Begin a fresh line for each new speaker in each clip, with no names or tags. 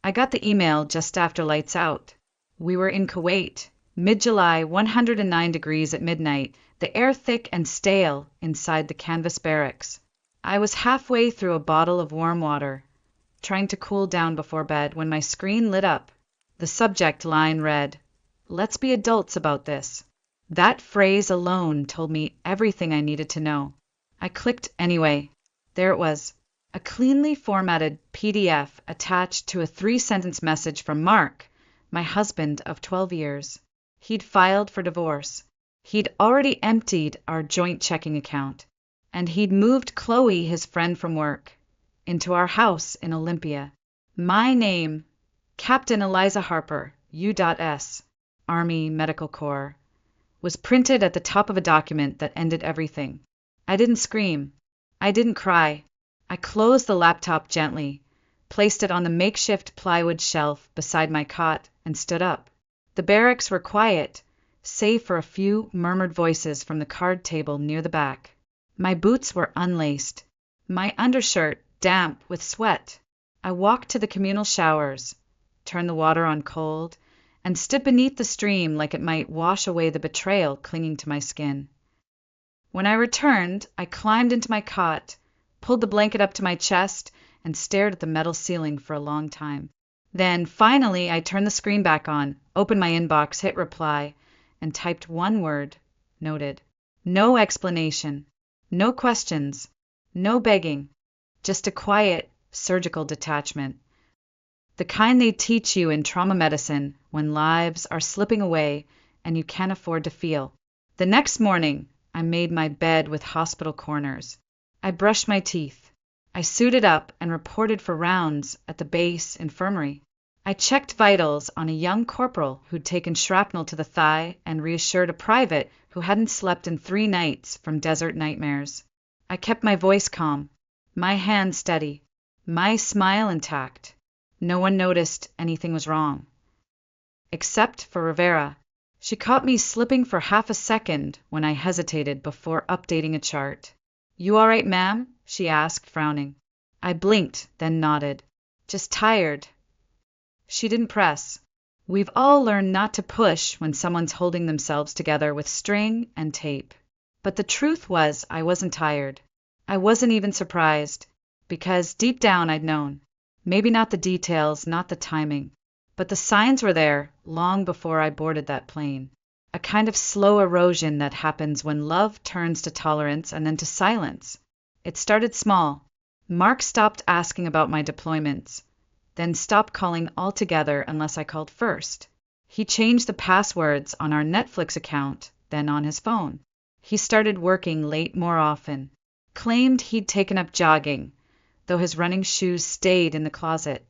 I got the email just after lights out. We were in Kuwait, mid-July, 109 degrees at midnight, the air thick and stale inside the canvas barracks. I was halfway through a bottle of warm water, trying to cool down before bed, when my screen lit up. The subject line read, "Let's be adults about this." That phrase alone told me everything I needed to know. I clicked anyway. There it was, a cleanly formatted PDF attached to a 3-sentence message from Mark, my husband of 12 years. He'd filed for divorce. He'd already emptied our joint checking account. And he'd moved Chloe, his friend from work, into our house in Olympia. My name, Captain Eliza Harper, U.S., Army Medical Corps, was printed at the top of a document that ended everything. I didn't scream. I didn't cry. I closed the laptop gently, placed it on the makeshift plywood shelf beside my cot, and stood up. The barracks were quiet, save for a few murmured voices from the card table near the back. My boots were unlaced, my undershirt damp with sweat. I walked to the communal showers, turned the water on cold, and stood beneath the stream like it might wash away the betrayal clinging to my skin. When I returned, I climbed into my cot, pulled the blanket up to my chest, and stared at the metal ceiling for a long time. Then, finally, I turned the screen back on, opened my inbox, hit reply, and typed one word, noted. No explanation. No questions, no begging, just a quiet, surgical detachment. The kind they teach you in trauma medicine when lives are slipping away and you can't afford to feel. The next morning, I made my bed with hospital corners. I brushed my teeth. I suited up and reported for rounds at the base infirmary. I checked vitals on a young corporal who'd taken shrapnel to the thigh and reassured a private who hadn't slept in 3 nights from desert nightmares. I kept my voice calm, my hand steady, my smile intact. No one noticed anything was wrong. Except for Rivera. She caught me slipping for half a second when I hesitated before updating a chart. "You all right, ma'am?" she asked, frowning. I blinked, then nodded. "Just tired." She didn't press. We've all learned not to push when someone's holding themselves together with string and tape. But the truth was, I wasn't tired. I wasn't even surprised, because deep down I'd known. Maybe not the details, not the timing, but the signs were there long before I boarded that plane. A kind of slow erosion that happens when love turns to tolerance and then to silence. It started small. Mark stopped asking about my deployments, then stopped calling altogether unless I called first. He changed the passwords on our Netflix account, then on his phone. He started working late more often, claimed he'd taken up jogging, though his running shoes stayed in the closet.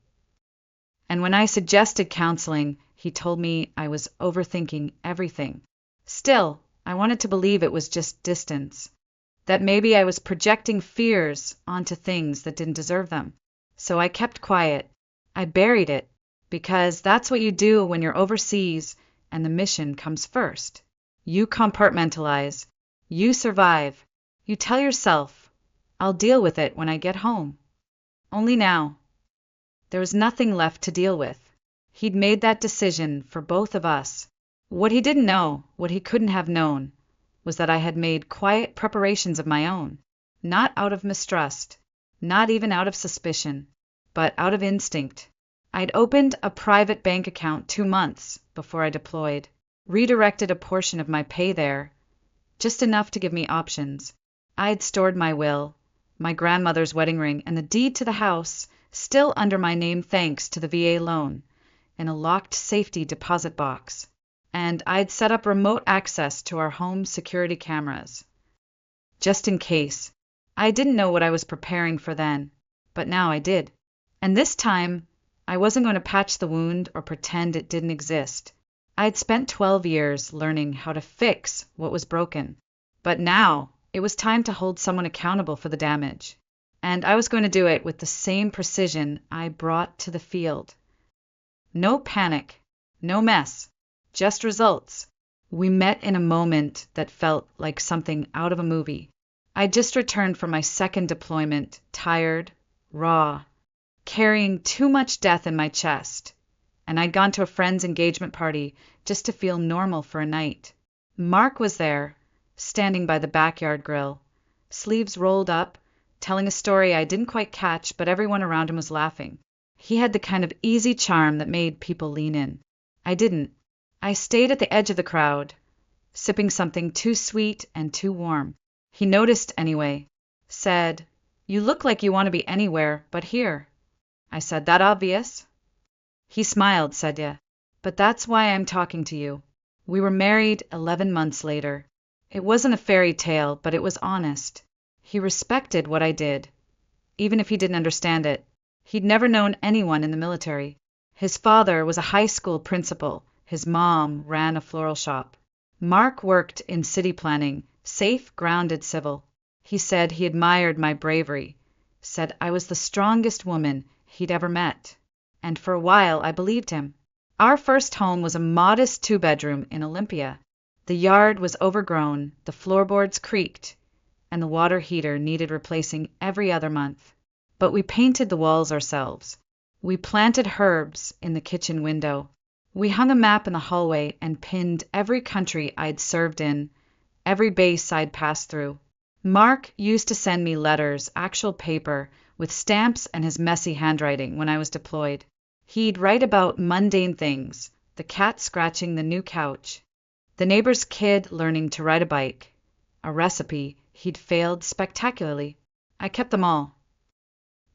And when I suggested counseling, he told me I was overthinking everything. Still, I wanted to believe it was just distance, that maybe I was projecting fears onto things that didn't deserve them. So I kept quiet. I buried it, because that's what you do when you're overseas and the mission comes first. You compartmentalize. You survive. You tell yourself, I'll deal with it when I get home. Only now. There was nothing left to deal with. He'd made that decision for both of us. What he didn't know, what he couldn't have known, was that I had made quiet preparations of my own, not out of mistrust, not even out of suspicion, but out of instinct. I'd opened a private bank account 2 months before I deployed, redirected a portion of my pay there, just enough to give me options. I'd stored my will, my grandmother's wedding ring, and the deed to the house, still under my name thanks to the VA loan, in a locked safety deposit box. And I'd set up remote access to our home security cameras. Just in case. I didn't know what I was preparing for then, but now I did. And this time, I wasn't going to patch the wound or pretend it didn't exist. I'd spent 12 years learning how to fix what was broken. But now, it was time to hold someone accountable for the damage. And I was going to do it with the same precision I brought to the field. No panic, no mess, just results. We met in a moment that felt like something out of a movie. I'd just returned from my second deployment, tired, raw, carrying too much death in my chest, and I'd gone to a friend's engagement party just to feel normal for a night. Mark was there, standing by the backyard grill, sleeves rolled up, telling a story I didn't quite catch, but everyone around him was laughing. He had the kind of easy charm that made people lean in. I didn't. I stayed at the edge of the crowd, sipping something too sweet and too warm. He noticed anyway, said, "You look like you want to be anywhere but here." I said, "That obvious?" He smiled, said, "Yeah, but that's why I'm talking to you." We were married 11 months later. It wasn't a fairy tale, but it was honest. He respected what I did, even if he didn't understand it. He'd never known anyone in the military. His father was a high school principal. His mom ran a floral shop. Mark worked in city planning, safe, grounded civil. He said he admired my bravery, said I was the strongest woman he'd ever met. And for a while I believed him. Our first home was a modest 2-bedroom in Olympia. The yard was overgrown, the floorboards creaked, and the water heater needed replacing every other month. But we painted the walls ourselves. We planted herbs in the kitchen window. We hung a map in the hallway and pinned every country I'd served in, every base I'd passed through. Mark used to send me letters, actual paper, with stamps and his messy handwriting when I was deployed. He'd write about mundane things, the cat scratching the new couch, the neighbor's kid learning to ride a bike, a recipe he'd failed spectacularly. I kept them all.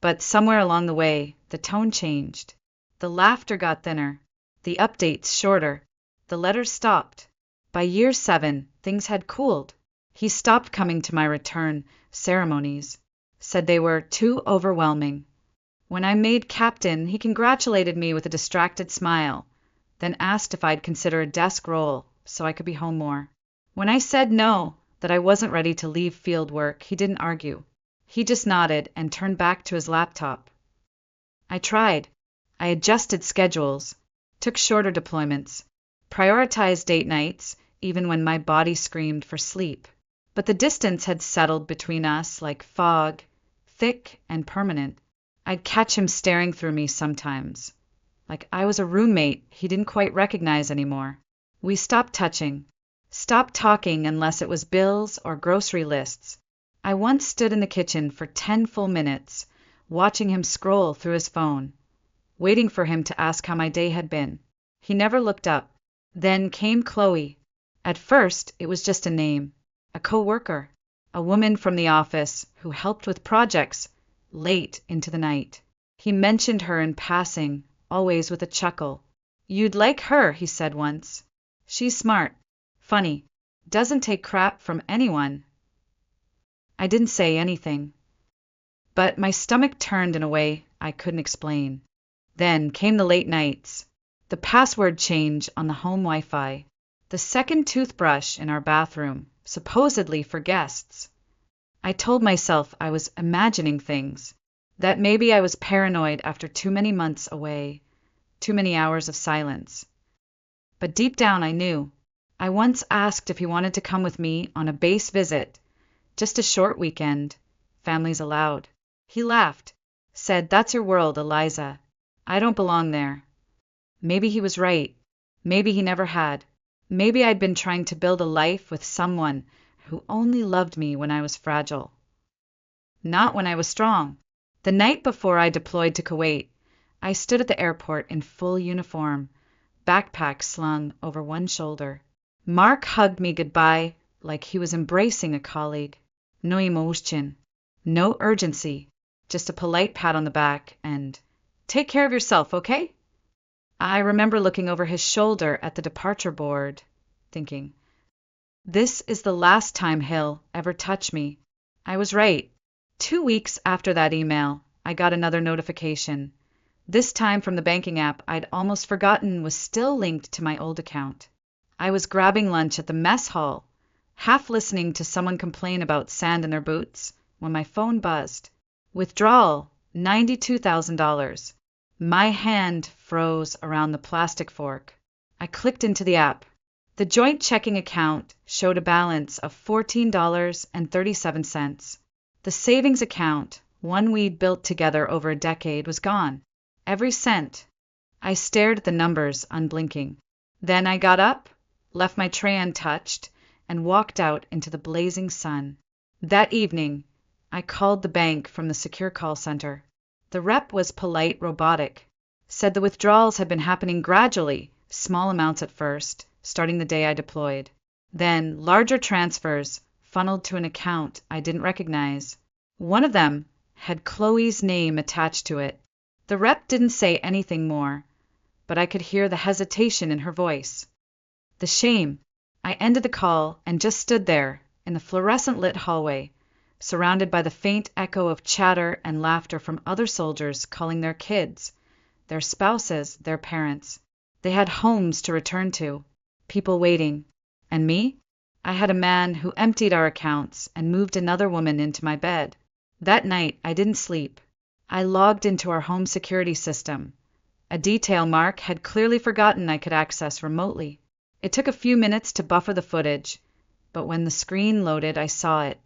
But somewhere along the way, the tone changed. The laughter got thinner, the updates shorter, the letters stopped. By year 7, things had cooled. He stopped coming to my return ceremonies, said they were too overwhelming. When I made captain, he congratulated me with a distracted smile, then asked if I'd consider a desk role so I could be home more. When I said no, that I wasn't ready to leave field work, he didn't argue. He just nodded and turned back to his laptop. I tried. I adjusted schedules, took shorter deployments, prioritized date nights, even when my body screamed for sleep. But the distance had settled between us like fog, thick and permanent. I'd catch him staring through me sometimes, like I was a roommate he didn't quite recognize anymore. We stopped touching, stopped talking unless it was bills or grocery lists. I once stood in the kitchen for 10 full minutes, watching him scroll through his phone, waiting for him to ask how my day had been. He never looked up. Then came Chloe. At first, it was just a name, a co-worker, a woman from the office who helped with projects late into the night. He mentioned her in passing, always with a chuckle. "You'd like her," he said once. "She's smart, funny, doesn't take crap from anyone." I didn't say anything, but my stomach turned in a way I couldn't explain. Then came the late nights, the password change on the home Wi-Fi, the second toothbrush in our bathroom, supposedly for guests. I told myself I was imagining things, that maybe I was paranoid after too many months away, too many hours of silence. But deep down I knew. I once asked if he wanted to come with me on a base visit, just a short weekend, families allowed. He laughed, said, "That's your world, Eliza. I don't belong there." Maybe he was right. Maybe he never had. Maybe I'd been trying to build a life with someone who only loved me when I was fragile, not when I was strong. The night before I deployed to Kuwait, I stood at the airport in full uniform, backpack slung over one shoulder. Mark hugged me goodbye like he was embracing a colleague. No emotion, no urgency, just a polite pat on the back and, "Take care of yourself, okay?" I remember looking over his shoulder at the departure board, thinking, this is the last time he'll ever touch me. I was right. 2 weeks after that email, I got another notification. This time from the banking app I'd almost forgotten was still linked to my old account. I was grabbing lunch at the mess hall, half listening to someone complain about sand in their boots, when my phone buzzed. Withdrawal, $92,000. My hand froze around the plastic fork. I clicked into the app. The joint checking account showed a balance of $14.37. The savings account One we'd built together over a decade was gone. Every cent. I stared at the numbers, unblinking. Then I got up, left my tray untouched, and walked out into the blazing sun. That evening, I called the bank from the secure call center. The rep was polite, robotic. Said the withdrawals had been happening gradually, small amounts at first, starting the day I deployed. Then larger transfers funneled to an account I didn't recognize. One of them had Chloe's name attached to it. The rep didn't say anything more, but I could hear the hesitation in her voice. The shame. I ended the call and just stood there in the fluorescent-lit hallway, surrounded by the faint echo of chatter and laughter from other soldiers calling their kids, their spouses, their parents. They had homes to return to, people waiting. And me? I had a man who emptied our accounts and moved another woman into my bed. That night, I didn't sleep. I logged into our home security system, a detail Mark had clearly forgotten I could access remotely. It took a few minutes to buffer the footage, but when the screen loaded, I saw it.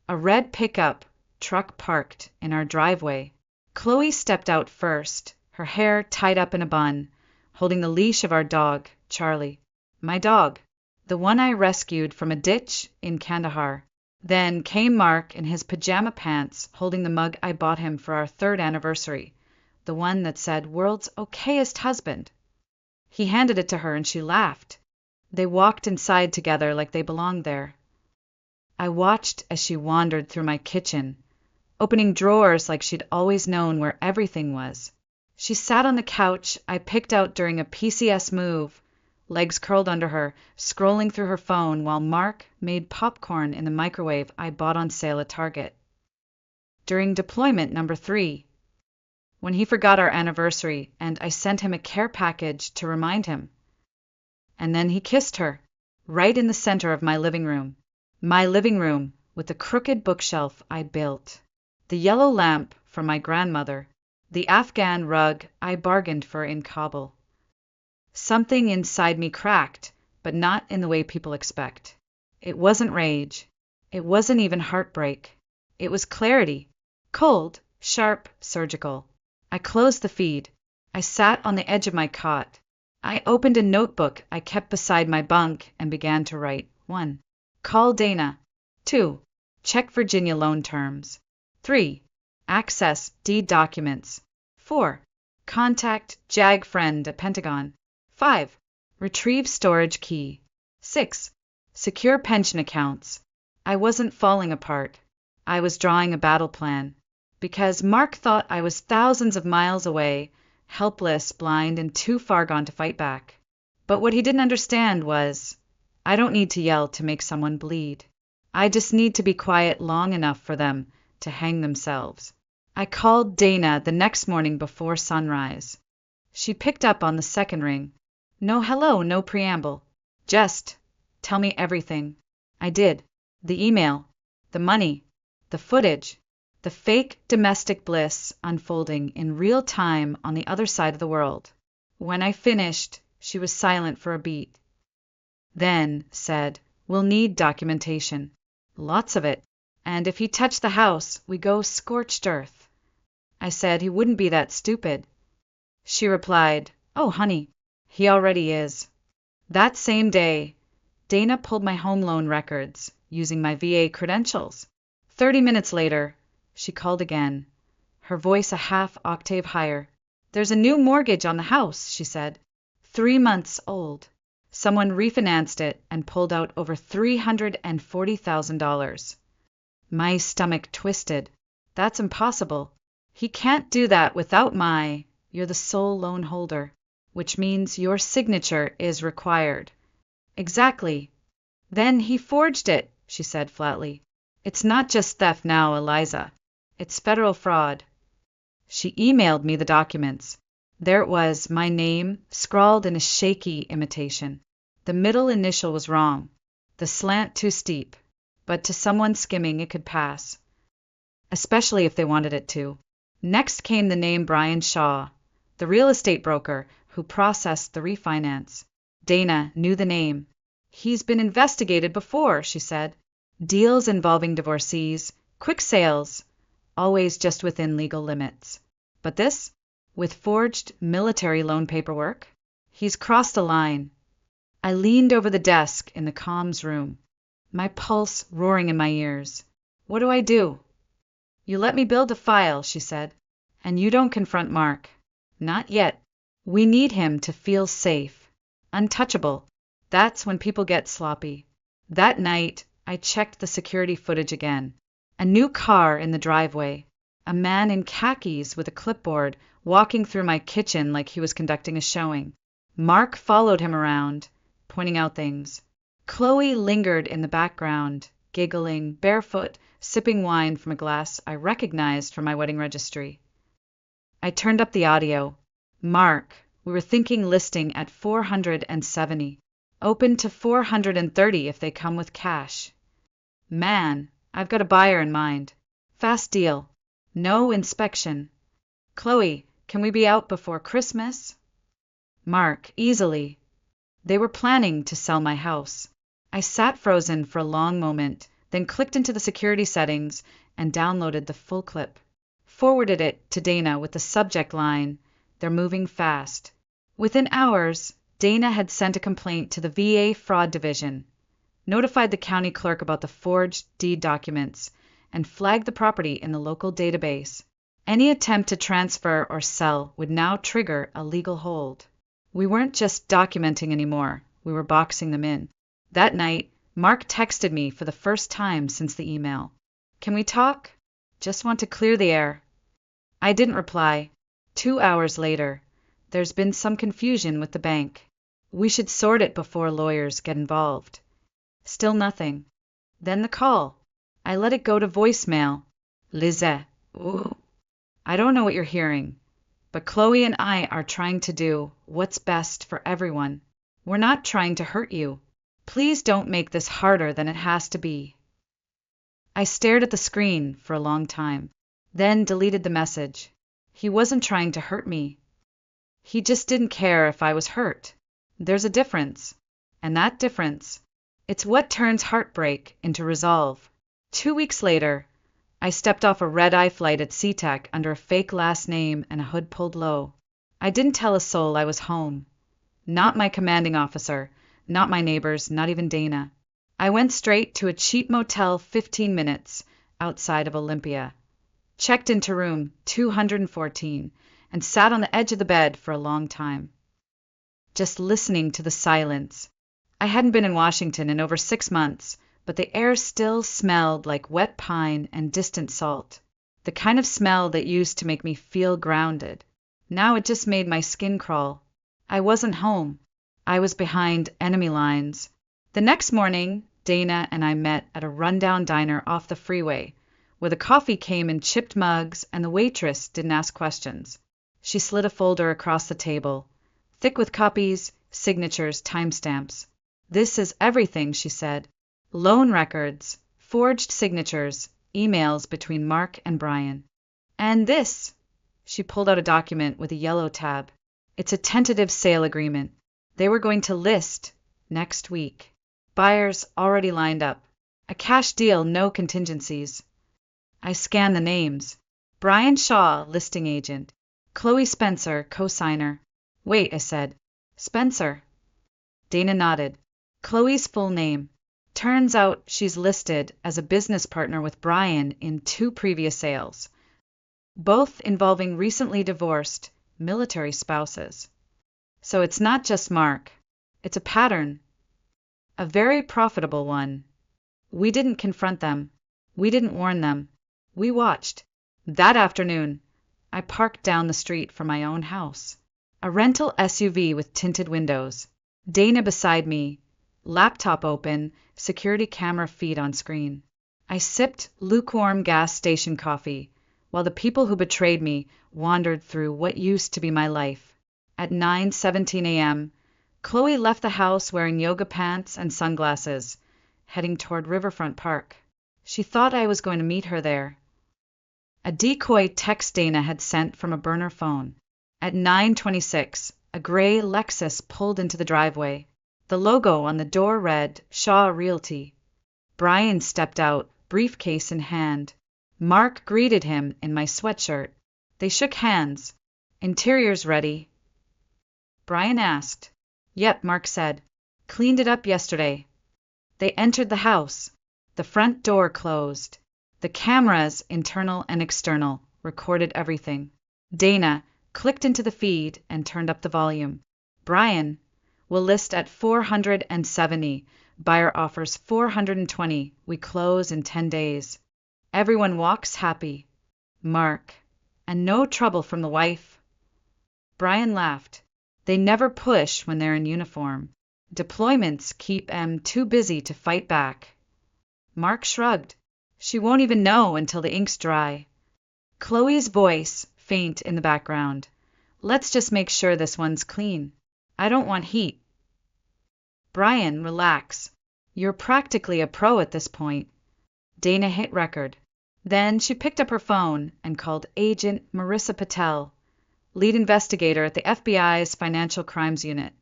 A red pickup truck parked in our driveway. Chloe stepped out first, her hair tied up in a bun, holding the leash of our dog, Charlie. My dog, the one I rescued from a ditch in Kandahar. Then came Mark in his pajama pants, holding the mug I bought him for our 3rd anniversary, the one that said "World's okayest husband." He handed it to her and she laughed. They walked inside together like they belonged there. I watched as she wandered through my kitchen, opening drawers like she'd always known where everything was. She sat on the couch I picked out during a PCS move, legs curled under her, scrolling through her phone while Mark made popcorn in the microwave I bought on sale at Target. During deployment number 3, when he forgot our anniversary and I sent him a care package to remind him. And then he kissed her, right in the center of my living room. My living room with the crooked bookshelf I built, the yellow lamp from my grandmother, the Afghan rug I bargained for in Kabul. Something inside me cracked, but not in the way people expect. It wasn't rage. It wasn't even heartbreak. It was clarity. Cold, sharp, surgical. I closed the feed. I sat on the edge of my cot. I opened a notebook I kept beside my bunk and began to write. 1. Call Dana. 2. Check Virginia loan terms. 3. Access deed documents. 4. Contact JAG friend at Pentagon. 5. Retrieve storage key. 6. Secure pension accounts. I wasn't falling apart. I was drawing a battle plan. Because Mark thought I was thousands of miles away, helpless, blind, and too far gone to fight back. But what he didn't understand was, I don't need to yell to make someone bleed. I just need to be quiet long enough for them to hang themselves. I called Dana the next morning before sunrise. She picked up on the second ring. No hello, no preamble. Just, tell me everything. I did. The email, the money, the footage, the fake domestic bliss unfolding in real time on the other side of the world. When I finished, she was silent for a beat. Then said, "We'll need documentation. Lots of it. And if he touched the house, we go scorched earth." I said he wouldn't be that stupid. She replied, "Oh, honey, he already is." That same day, Dana pulled my home loan records using my VA credentials. 30 minutes later, she called again, her voice a half octave higher. "There's a new mortgage on the house," she said. 3 months old. Someone refinanced it and pulled out over $340,000. My stomach twisted. That's impossible. He can't do that without you're the sole loan holder, which means your signature is required. Exactly. Then he forged it, she said flatly. It's not just theft now, Eliza. It's federal fraud. She emailed me the documents. There it was, my name, scrawled in a shaky imitation. The middle initial was wrong, the slant too steep, but to someone skimming it could pass, especially if they wanted it to. Next came the name Brian Shaw, the real estate broker who processed the refinance. Dana knew the name. He's been investigated before, she said. Deals involving divorcees, quick sales, always just within legal limits. But this, with forged military loan paperwork, he's crossed a line. I leaned over the desk in the comms room, my pulse roaring in my ears. What do I do? You let me build a file, she said, and you don't confront Mark. Not yet. We need him to feel safe, untouchable. That's when people get sloppy. That night, I checked the security footage again. A new car in the driveway. A man in khakis with a clipboard walking through my kitchen like he was conducting a showing. Mark followed him around, pointing out things. Chloe lingered in the background, giggling, barefoot, sipping wine from a glass I recognized from my wedding registry. I turned up the audio. Mark, we were thinking listing at 470. Open to 430 if they come with cash. Man, I've got a buyer in mind. Fast deal. No inspection. Chloe, can we be out before Christmas? Mark, easily. They were planning to sell my house. I sat frozen for a long moment, then clicked into the security settings and downloaded the full clip. Forwarded it to Dana with the subject line, "They're moving fast." Within hours, Dana had sent a complaint to the VA Fraud Division, notified the county clerk about the forged deed documents, and flagged the property in the local database. Any attempt to transfer or sell would now trigger a legal hold. We weren't just documenting anymore, we were boxing them in. That night, Mark texted me for the first time since the email. "Can we talk? Just want to clear the air." I didn't reply. 2 hours later, "There's been some confusion with the bank. We should sort it before lawyers get involved." Still nothing. Then the call. I let it go to voicemail. Lizette. Ooh. "I don't know what you're hearing, but Chloe and I are trying to do what's best for everyone. We're not trying to hurt you. Please don't make this harder than it has to be." I stared at the screen for a long time, then deleted the message. He wasn't trying to hurt me. He just didn't care if I was hurt. There's a difference. And that difference, it's what turns heartbreak into resolve. 2 weeks later, I stepped off a red-eye flight at SeaTac under a fake last name and a hood pulled low. I didn't tell a soul I was home. Not my commanding officer, not my neighbors, not even Dana. I went straight to a cheap motel 15 minutes outside of Olympia, checked into room 214, and sat on the edge of the bed for a long time, just listening to the silence. I hadn't been in Washington in over 6 months, but the air still smelled like wet pine and distant salt, the kind of smell that used to make me feel grounded. Now it just made my skin crawl. I wasn't home. I was behind enemy lines. The next morning, Dana and I met at a rundown diner off the freeway, where the coffee came in chipped mugs and the waitress didn't ask questions. She slid a folder across the table, thick with copies, signatures, timestamps. "This is everything," she said. "Loan records, forged signatures, emails between Mark and Brian. And this," she pulled out a document with a yellow tab. "It's a tentative sale agreement. They were going to list next week. Buyers already lined up. A cash deal, no contingencies." I scanned the names. Brian Shaw, listing agent. Chloe Spencer, co-signer. "Wait," I said. "Spencer?" Dana nodded. "Chloe's full name. Turns out she's listed as a business partner with Brian in 2 previous sales, both involving recently divorced military spouses. So it's not just Mark. It's a pattern. A very profitable one. We didn't confront them. We didn't warn them. We watched. That afternoon, I parked down the street from my own house. A rental SUV with tinted windows. Dana beside me, laptop open, security camera feed on screen. I sipped lukewarm gas station coffee, while the people who betrayed me wandered through what used to be my life. At 9:17 a.m., Chloe left the house wearing yoga pants and sunglasses, heading toward Riverfront Park. She thought I was going to meet her there. A decoy text Dana had sent from a burner phone. At 9:26, a gray Lexus pulled into the driveway. The logo on the door read Shaw Realty. Brian stepped out, briefcase in hand. Mark greeted him in my sweatshirt. They shook hands. Interior's ready? Brian asked. Yep, Mark said. Cleaned it up yesterday. They entered the house. The front door closed. The cameras, internal and external, recorded everything. Dana clicked into the feed and turned up the volume. Brian, will list at 470. Buyer offers 420. We close in 10 days. Everyone walks happy. Mark. And no trouble from the wife? Brian laughed. They never push when they're in uniform. Deployments keep em too busy to fight back. Mark shrugged. She won't even know until the ink's dry. Chloe's voice, faint in the background. Let's just make sure this one's clean. I don't want heat. Brian, relax. You're practically a pro at this point. Dana hit record. Then she picked up her phone and called Agent Marissa Patel, lead investigator at the FBI's Financial Crimes Unit,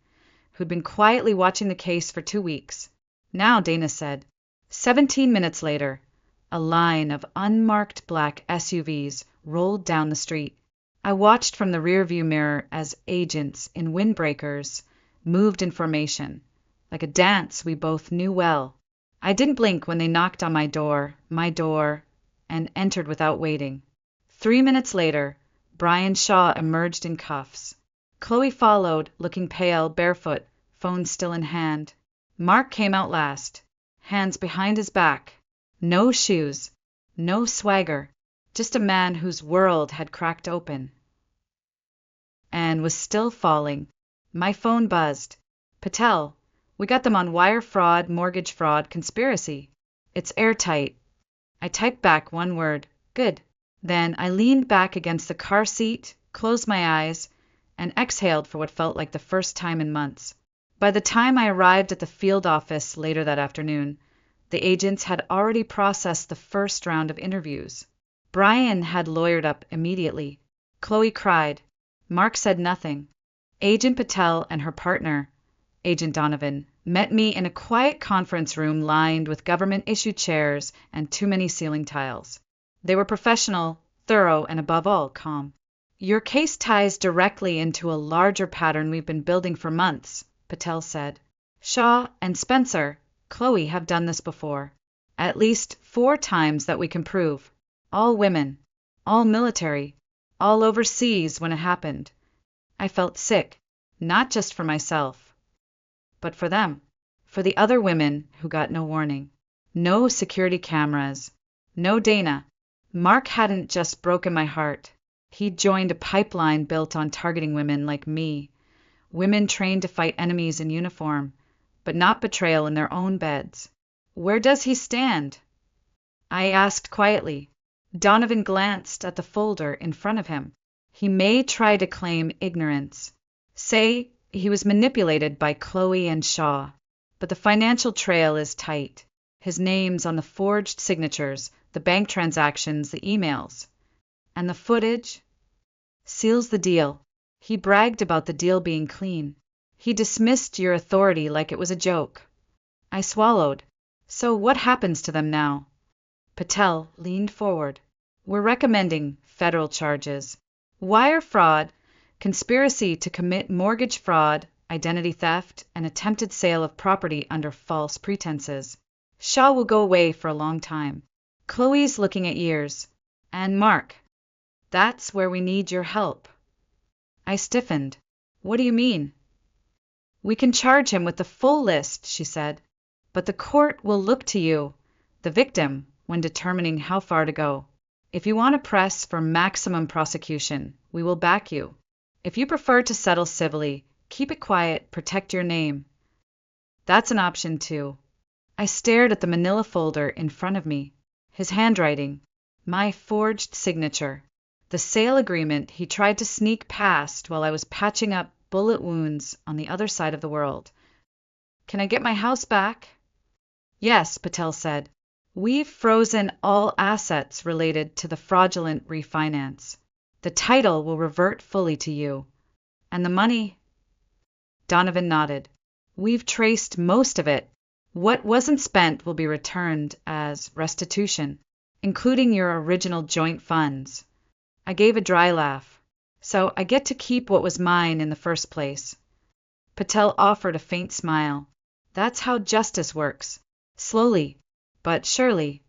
who'd been quietly watching the case for 2 weeks. Now, Dana said. 17 minutes later, a line of unmarked black SUVs rolled down the street. I watched from the rearview mirror as agents in windbreakers moved in formation, like a dance we both knew well. I didn't blink when they knocked on my door, and entered without waiting. 3 minutes later, Brian Shaw emerged in cuffs. Chloe followed, looking pale, barefoot, phone still in hand. Mark came out last, hands behind his back. No shoes, no swagger, just a man whose world had cracked open and was still falling. My phone buzzed. Patel, we got them on wire fraud, mortgage fraud, conspiracy. It's airtight. I typed back one word, good. Then I leaned back against the car seat, closed my eyes, and exhaled for what felt like the first time in months. By the time I arrived at the field office later that afternoon, the agents had already processed the first round of interviews. Brian had lawyered up immediately. Chloe cried. Mark said nothing. Agent Patel and her partner, Agent Donovan, met me in a quiet conference room lined with government-issued chairs and too many ceiling tiles. They were professional, thorough, and above all, calm. Your case ties directly into a larger pattern we've been building for months, Patel said. Shaw and Spencer, Chloe, have done this before. At least 4 times that we can prove. All women. All military. All overseas when it happened. I felt sick, not just for myself, but for them. For the other women who got no warning. No security cameras. No Dana. Mark hadn't just broken my heart. He'd joined a pipeline built on targeting women like me. Women trained to fight enemies in uniform, but not betrayal in their own beds. Where does he stand? I asked quietly. Donovan glanced at the folder in front of him. He may try to claim ignorance. Say he was manipulated by Chloe and Shaw. But the financial trail is tight. His name's on the forged signatures, the bank transactions, the emails. And the footage seals the deal. He bragged about the deal being clean. He dismissed your authority like it was a joke. I swallowed. So what happens to them now? Patel leaned forward. We're recommending federal charges. Wire fraud, conspiracy to commit mortgage fraud, identity theft, and attempted sale of property under false pretenses. Shaw will go away for a long time. Chloe's looking at years. And Mark. That's where we need your help. I stiffened. What do you mean? We can charge him with the full list, she said. But the court will look to you, the victim, when determining how far to go. If you want to press for maximum prosecution, we will back you. If you prefer to settle civilly, keep it quiet, protect your name. That's an option too. I stared at the manila folder in front of me. His handwriting. My forged signature. The sale agreement he tried to sneak past while I was patching up bullet wounds on the other side of the world. Can I get my house back? Yes, Patel said. We've frozen all assets related to the fraudulent refinance. The title will revert fully to you. And the money? Donovan nodded. We've traced most of it. What wasn't spent will be returned as restitution. including your original joint funds. I gave a dry laugh. So I get to keep what was mine in the first place. Patel offered a faint smile. That's how justice works. Slowly, but surely.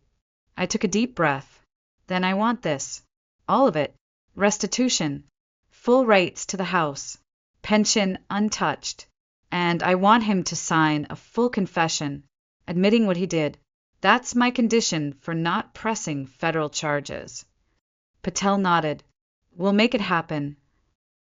I took a deep breath. Then I want this. All of it. Restitution. Full rights to the house. Pension untouched. And I want him to sign a full confession, admitting what he did. That's my condition for not pressing federal charges. Patel nodded. We'll make it happen.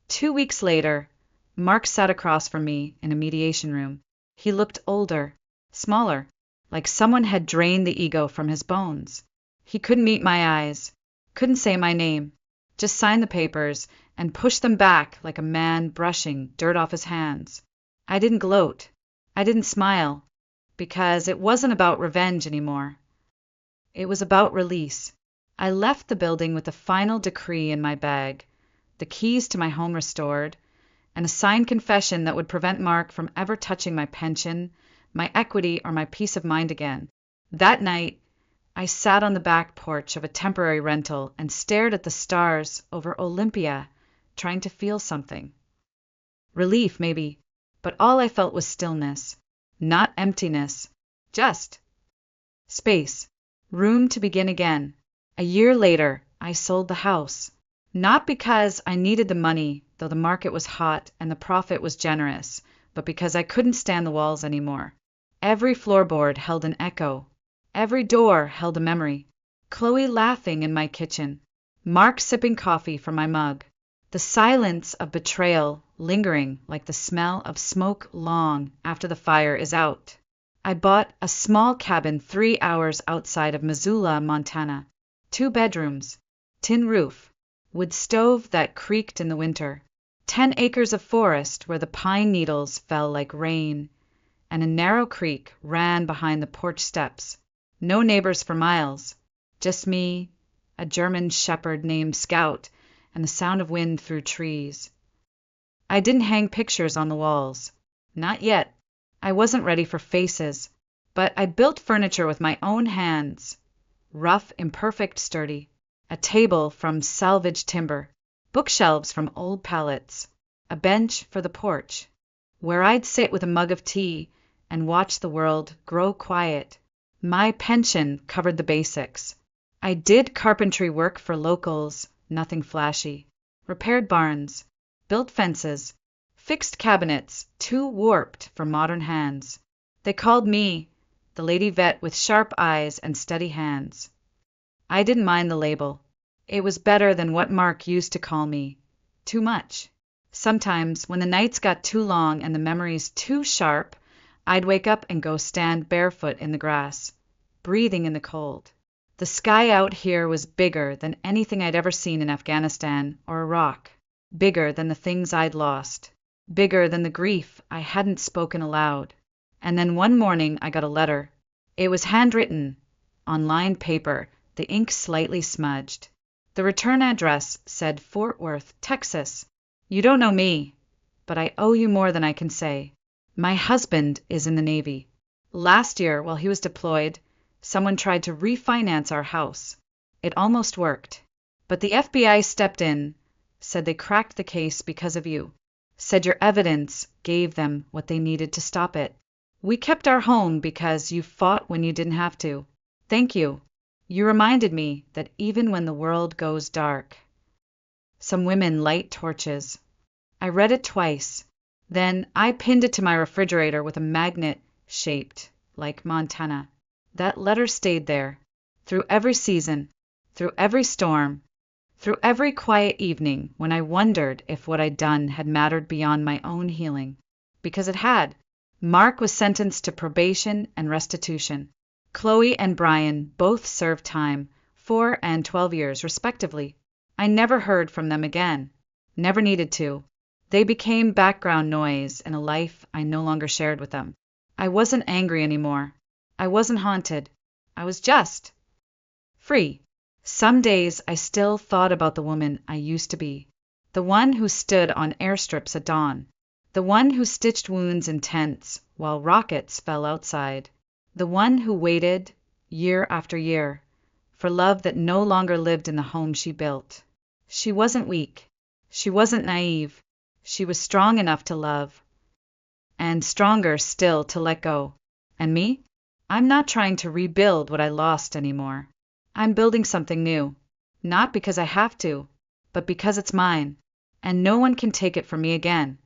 2 weeks later, Mark sat across from me in a mediation room. He looked older, smaller, like someone had drained the ego from his bones. He couldn't meet my eyes, couldn't say my name, just sign the papers and push them back like a man brushing dirt off his hands. I didn't gloat. I didn't smile, because it wasn't about revenge anymore. It was about release. I left the building with the final decree in my bag, the keys to my home restored, and a signed confession that would prevent Mark from ever touching my pension, my equity, or my peace of mind again. That night, I sat on the back porch of a temporary rental and stared at the stars over Olympia, trying to feel something. Relief, maybe, but all I felt was stillness, not emptiness, just space, room to begin again. A year later, I sold the house. Not because I needed the money, though the market was hot and the profit was generous, but because I couldn't stand the walls anymore. Every floorboard held an echo. Every door held a memory. Chloe laughing in my kitchen. Mark sipping coffee from my mug. The silence of betrayal lingering like the smell of smoke long after the fire is out. I bought a small cabin 3 hours outside of Missoula, Montana. 2 bedrooms, tin roof, wood stove that creaked in the winter, 10 acres of forest where the pine needles fell like rain, and a narrow creek ran behind the porch steps. No neighbors for miles, just me, a German shepherd named Scout, and the sound of wind through trees. I didn't hang pictures on the walls. Not yet. I wasn't ready for faces, but I built furniture with my own hands. Rough, imperfect, sturdy. A table from salvaged timber. Bookshelves from old pallets. A bench for the porch, where I'd sit with a mug of tea and watch the world grow quiet. My pension covered the basics. I did carpentry work for locals, nothing flashy. Repaired barns. Built fences. Fixed cabinets, too warped for modern hands. They called me the lady vet with sharp eyes and steady hands. I didn't mind the label. It was better than what Mark used to call me. Too much. Sometimes, when the nights got too long and the memories too sharp, I'd wake up and go stand barefoot in the grass, breathing in the cold. The sky out here was bigger than anything I'd ever seen in Afghanistan or Iraq. Bigger than the things I'd lost. Bigger than the grief I hadn't spoken aloud. And then one morning I got a letter. It was handwritten, on lined paper, the ink slightly smudged. The return address said Fort Worth, Texas. You don't know me, but I owe you more than I can say. My husband is in the Navy. Last year, while he was deployed, someone tried to refinance our house. It almost worked. But the FBI stepped in, said they cracked the case because of you. Said your evidence gave them what they needed to stop it. We kept our home because you fought when you didn't have to. Thank you. You reminded me that even when the world goes dark. Some women light torches. I read it twice. Then I pinned it to my refrigerator with a magnet shaped like Montana. That letter stayed there. Through every season. Through every storm. Through every quiet evening when I wondered if what I'd done had mattered beyond my own healing. Because it had. Mark was sentenced to probation and restitution. Chloe and Brian both served time, 4 and 12 years respectively. I never heard from them again. Never needed to. They became background noise in a life I no longer shared with them. I wasn't angry anymore. I wasn't haunted. I was just free. Some days I still thought about the woman I used to be. The one who stood on airstrips at dawn. The one who stitched wounds in tents while rockets fell outside. The one who waited, year after year, for love that no longer lived in the home she built. She wasn't weak. She wasn't naive. She was strong enough to love, and stronger still to let go. And me? I'm not trying to rebuild what I lost anymore. I'm building something new. Not because I have to, but because it's mine, and no one can take it from me again.